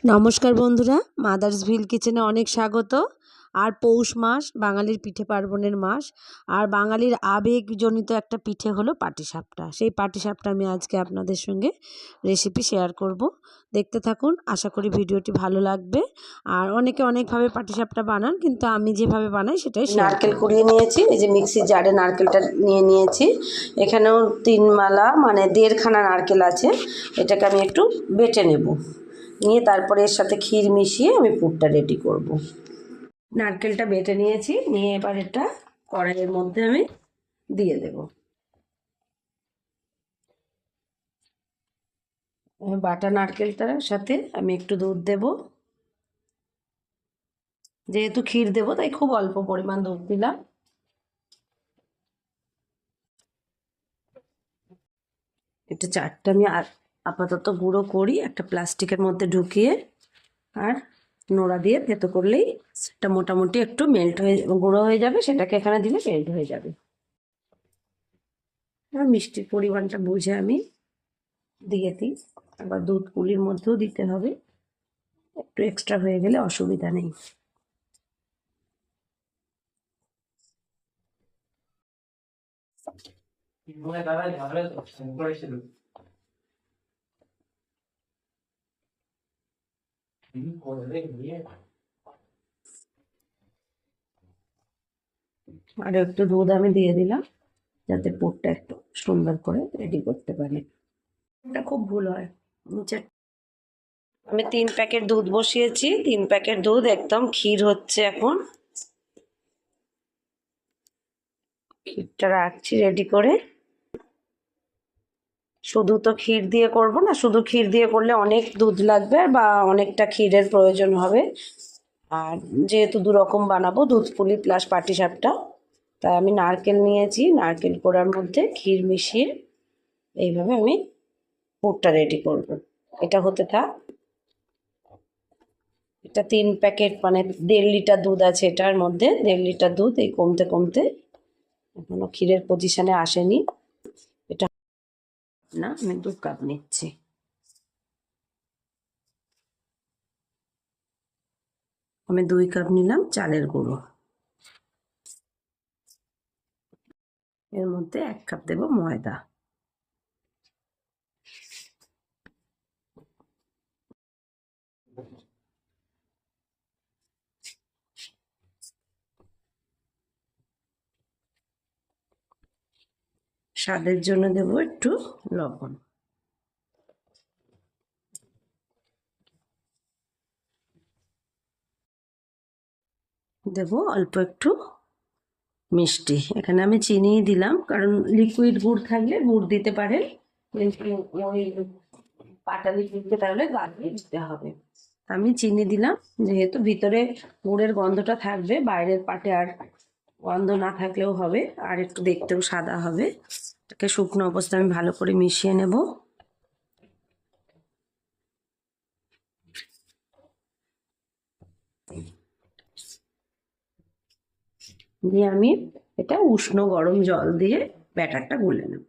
নমস্কার বন্ধুরা, মাদার্স ভিল কিচেনে অনেক স্বাগত। আর পৌষ মাস বাঙালির পিঠে পার্বণের মাস, আর বাঙালির আবেগজনিত একটা পিঠে হলো পাটিসাপটা। সেই পাটিসাপটা আমি আজকে আপনাদের সঙ্গে রেসিপি শেয়ার করব। দেখতে থাকুন, আশা করি ভিডিওটি ভালো লাগবে। আর অনেকে অনেকভাবে পাটিসাপটা বানান, কিন্তু আমি যেভাবে বানাই সেটাই নারকেল কুড়িয়ে নিয়েছি। এই যে মিক্সির জারে নারকেলটা নিয়ে নিয়েছি। এখানেও 3 মালা মানে 1.5 খানা নারকেল আছে। এটাকে আমি একটু বেটে নেব, নিয়ে তারপরে এর সাথে ক্ষীর মিশিয়ে আমি পুরটা রেডি করব। নারকেলটা বেটে নিয়েছি, নিয়ে এবার এটা কড়াইয়ের মধ্যে আমি দিয়ে দেব। বাটা নারকেলটার সাথে আমি একটু দুধ দেব। যেহেতু ক্ষীর দেব তাই খুব অল্প পরিমাণ দুধ দিলাম। এটা চারটা আমি আপাতত গুঁড়ো করি একটা প্লাস্টিকের মধ্যে ঢুকিয়ে, আর নোড়া দিয়ে থেতো করলেই সেটা মোটামুটি একটু মেল্ট হয়ে গুঁড়ো হয়ে যাবে। সেটাকে এখানে দিলে মেল্ট হয়ে যাবে। আর মিষ্টির পরিমাণটা বুঝে আমি দিয়ে দিই। আবার দুধ পুলির মধ্যেও দিতে হবে, একটু এক্সট্রা হয়ে গেলে অসুবিধা নেই। আর একটু দুধ আমি দিয়ে দিলাম, যাতে পুরটা একটু সুন্দর করে রেডি করতে পারি। এটা খুব ভুল হয় নিচে। আমি 3 প্যাকেট দুধ বসিয়েছি, 3 প্যাকেট দুধ একদম ক্ষীর হচ্ছে এখন। ক্ষীরটা রাখছি রেডি করে। শুধু তো ক্ষীর দিয়ে করব না, শুধু ক্ষীর দিয়ে করলে অনেক দুধ লাগবে বা অনেকটা ক্ষীরের প্রয়োজন হবে। আর যেহেতু 2 রকম বানাবো, দুধ পুলি প্লাস পাটিসাপটা, তাই আমি নারকেল নিয়েছি। নারকেল কোড়ার মধ্যে ক্ষীর মিশিয়ে এইভাবে আমি পুরটা রেডি করব। এটা হতে থাক। এটা 3 প্যাকেট মানে 1.5 লিটার দুধ আছে এটার মধ্যে। 1.5 লিটার দুধ এই কমতে কমতে এখনো ক্ষীরের পজিশনে আসেনি। এটা না, আমি 2 কাপ নিচ্ছি। আমি 2 কাপ নিলাম চালের গুঁড়ো। এর মধ্যে 1 কাপ দেব ময়দা। স্বাদের জন্য দেব একটু লবণ। দেব অল্প একটু মিষ্টি। এখানে আমি চিনি দিলাম, কারণ লিকুইড গুড় থাকলে গুড় দিতে পারেন, কিন্তু ওই পাটালি গুড়কে তাহলে গালিয়ে দিতে হবে। আমি চিনি দিলাম, যেহেতু ভিতরে গুড়ের গন্ধটা থাকবে, বাইরের পাটে আর গন্ধ না থাকলেও হবে, আর একটু দেখতেও সাদা হবে। এটাকে শুকনো অবস্থায় আমি ভালো করে মিশিয়ে নেব। দিয়ে আমি এটা উষ্ণ গরম জল দিয়ে ব্যাটারটা গুলে নেব।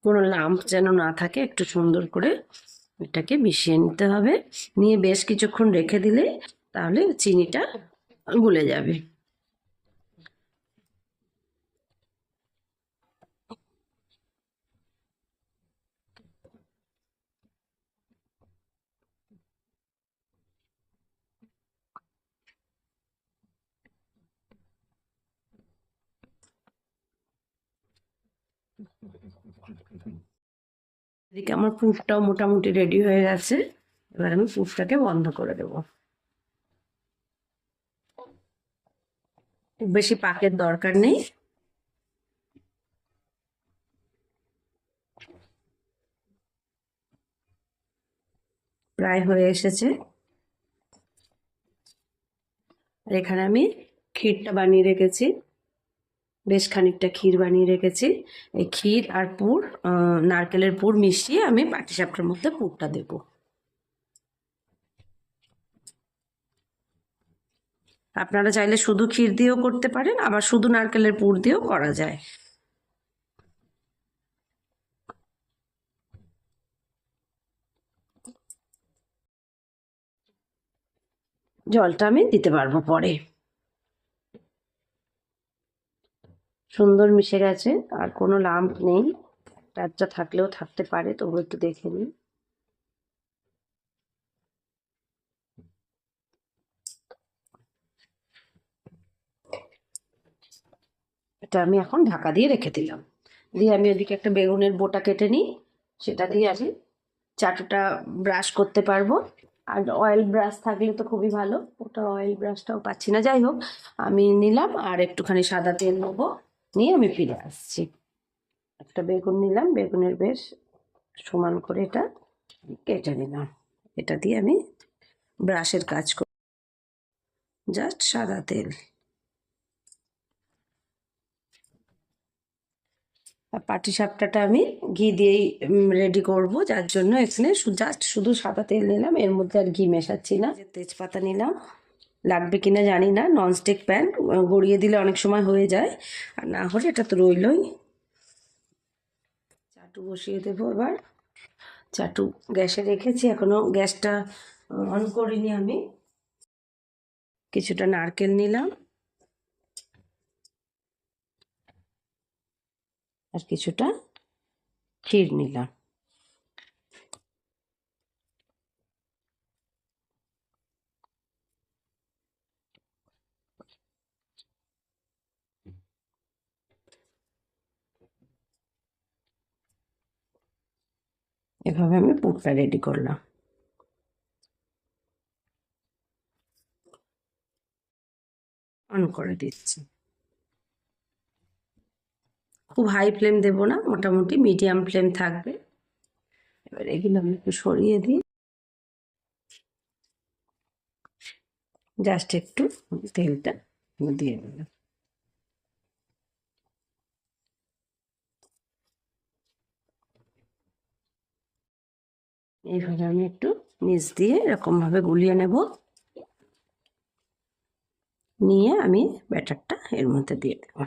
কোনো লাম্প যেন না থাকে, একটু সুন্দর করে এটাকে মিশিয়ে নিতে হবে। নিয়ে বেশ কিছুক্ষণ রেখে দিলে তাহলে চিনিটা গলে যাবে। এদিকে আমার পুরটাও মোটামুটি রেডি হয়ে গেছে। এবার আমি পুরটাকে বন্ধ করে দেব। খুব বেশি পাকের দরকার নেই। প্রায় হয়ে এসেছে। আর এখানে আমি ক্ষীরটা বানিয়ে রেখেছি, বেশ খানিকটা ক্ষীর বানিয়ে রেখেছি। এই ক্ষীর আর পুর, নারকেলের পুর মিশিয়ে আমি পাটিসাপটার মধ্যে পুরটা দেব। আপনারা চাইলে শুধু ক্ষীর দিয়েও করতে পারেন, আবার শুধু নারকেলের পুর দিয়েও করা যায়। জলটা আমি দিতে পারবো পরে। সুন্দর মিশে গেছে, আর কোনো লাম্প নেই। একটা থাকলেও থাকতে পারে, তবু একটু দেখে নিন। এটা আমি এখন ঢাকা দিয়ে রেখে দিলাম। দিয়ে আমি ওদিকে একটা বেগুনের বোটা কেটে নিই, সেটা দিয়ে আমি চাটুটা ব্রাশ করতে পারবো। আর অয়েল ব্রাশ থাকলে তো খুবই ভালো, ওটা অয়েল ব্রাশটাও পাচ্ছি না। যাই হোক, আমি নিলাম আর একটুখানি সাদা তেল নেবো, নিয়ে আমি ফিরে আসছি। একটা বেগুন নিলাম, বেগুনের বেশ সমান করে এটা কেটে নিলাম। এটা দিয়ে আমি ব্রাশের কাজ করি, জাস্ট সাদা তেল। আর পাটিসাপটাটা আমি ঘি দিয়েই রেডি করব, যার জন্য এখানে জাস্ট শুধু সাদা তেল নিলাম, এর মধ্যে আর ঘি মেশাচ্ছি না। তেজপাতা নিলাম, লাগবে কিনা জানি না, ননস্টিক প্যান, গড়িয়ে দিলে অনেক সময় হয়ে যায়, আর না হলে এটা তো রইলই। চাটু বসিয়ে দেবো এবার। চাটু গ্যাসে রেখেছি, এখনো গ্যাসটা অন করিনি আমি। কিছুটা নারকেল নিলাম, আর কিছুটা ক্ষীর নিলাম। এভাবে আমি পুরটা রেডি করলাম। অন করে দিচ্ছি। খুব হাই ফ্লেম দেবো না, মোটামুটি মিডিয়াম ফ্লেম থাকবে। এবার এগুলো আমি একটু সরিয়ে দিই, জাস্ট একটু তেলটা দিয়ে দিলাম। এইভাবে আমি একটু নিচ দিয়ে এরকম ভাবে গুলিয়ে নেব, নিয়ে আমি ব্যাটারটা এর মধ্যে দিয়ে দেব।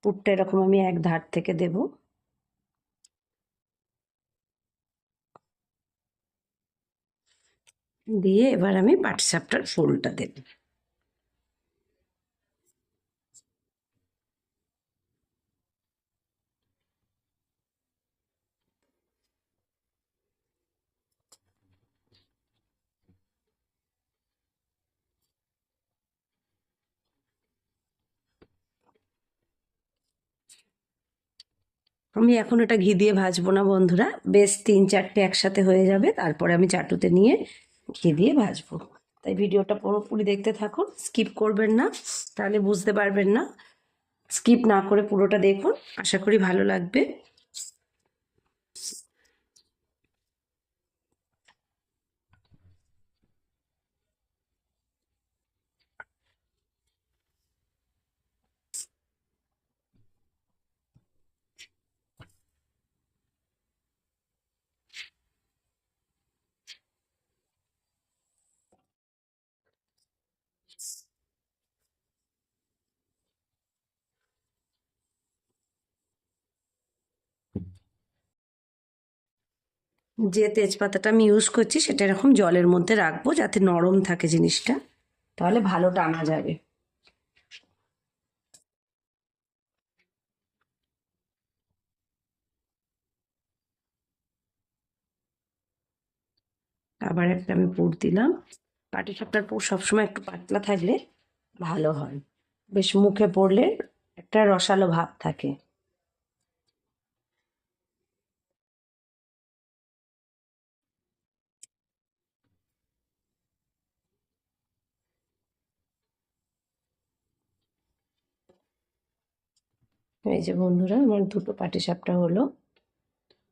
পুরটা এরকম আমি এক ধার থেকে দেব, দিয়ে এবার আমি পাটিসাপটার ফুলটা দেব। আমি এখন এটা ঘি দিয়ে ভাজবো না বন্ধুরা, বেশ 3-4টে একসাথে হয়ে যাবে, তারপরে আমি চাটুতে নিয়ে ঘি দিয়ে ভাজবো। তাই ভিডিওটা পুরোপুরি দেখতে থাকুন, স্কিপ করবেন না, তাহলে বুঝতে পারবেন না। স্কিপ না করে পুরোটা দেখুন, আশা করি ভালো লাগবে। যে তেজপাতাটা আমি ইউজ করছি সেটা এরকম জলের মধ্যে রাখবো যাতে নরম থাকে জিনিসটা, তাহলে ভালো টানা যাবে। আবার একটা আমি পুর দিলাম। পাটিসাপটার পুর সবসময় একটু পাতলা থাকলে ভালো হয়, বেশ মুখে পড়লে একটা রসালো ভাব থাকে। এই যে বন্ধুরা, আমার দুটো পাটিসাপটা হলো।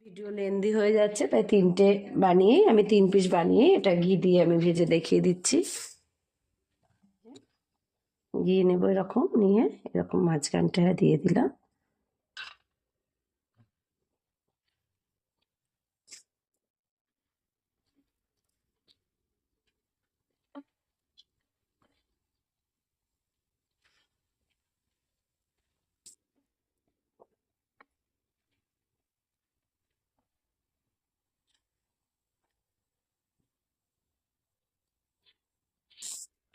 ভিডিও লেন্দি হয়ে যাচ্ছে তাই তিনটে বানিয়ে, আমি 3 পিস বানিয়ে এটা ঘি দিয়ে আমি ভেজে দেখিয়ে দিচ্ছি। ঘি নেবো এরকম নিয়ে, এরকম মাঝখানটা দিয়ে দিলাম।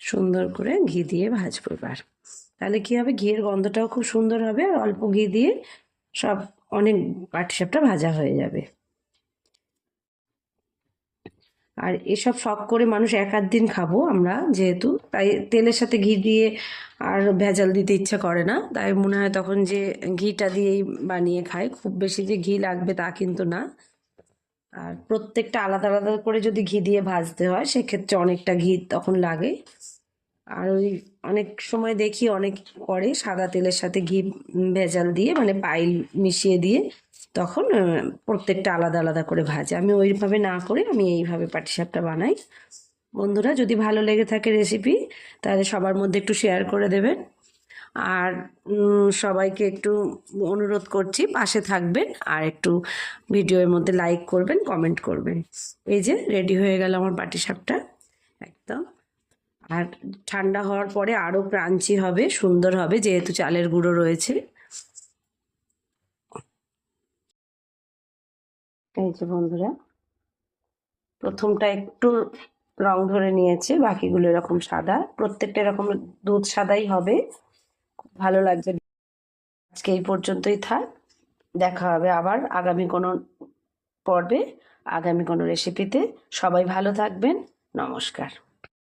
সুন্দর করে ঘি দিয়ে ভাজবো এবার। তাহলে কি হবে, ঘিয়ের গন্ধটাও খুব সুন্দর হবে, আর অল্প ঘি দিয়ে সব অনেক পাটিসাপটা ভাজা হয়ে যাবে। আর এসব শখ করে মানুষ এক আধ দিন খাবো আমরা যেহেতু, তাই তেলের সাথে ঘি দিয়ে আর ভেজাল দিতে ইচ্ছা করে না, তাই মনে হয় তখন যে ঘিটা দিয়েই বানিয়ে খাই। খুব বেশি যে ঘি লাগবে তা কিন্তু না। আর প্রত্যেকটা আলাদা আলাদা করে যদি ঘি দিয়ে ভাজতে হয় সেক্ষেত্রে অনেকটা ঘি তখন লাগে। আর ওই অনেক সময় দেখি অনেক করে সাদা তেলের সাথে ঘি ভেজাল দিয়ে, মানে পাইল মিশিয়ে দিয়ে তখন প্রত্যেকটা আলাদা আলাদা করে ভাজে। আমি ওইভাবে না করে আমি এইভাবে পাটিসাপটা বানাই। বন্ধুরা, যদি ভালো লেগে থাকে রেসিপি তাহলে সবার মধ্যে একটু শেয়ার করে দেবেন। আর সবাইকে একটু অনুরোধ করছি পাশে থাকবেন, আর একটু ভিডিওর মধ্যে লাইক করবেন, কমেন্ট করবেন। এই যে রেডি হয়ে গেল আমার পাটিসাপটা একদম। আর ঠান্ডা হওয়ার পরে আরো ক্রাঞ্চি হবে, সুন্দর হবে, যেহেতু চালের গুঁড়ো রয়েছে। এই যে বন্ধুরা, প্রথমটা একটু রং ধরে নিয়েছে, বাকিগুলো এরকম সাদা, প্রত্যেকটা এরকম দুধ সাদাই হবে। খুব ভালো লাগছে। আজকে এই পর্যন্তই থাক, দেখা হবে আবার আগামী কোনো পর্বে, আগামী কোনো রেসিপিতে। সবাই ভালো থাকবেন। নমস্কার।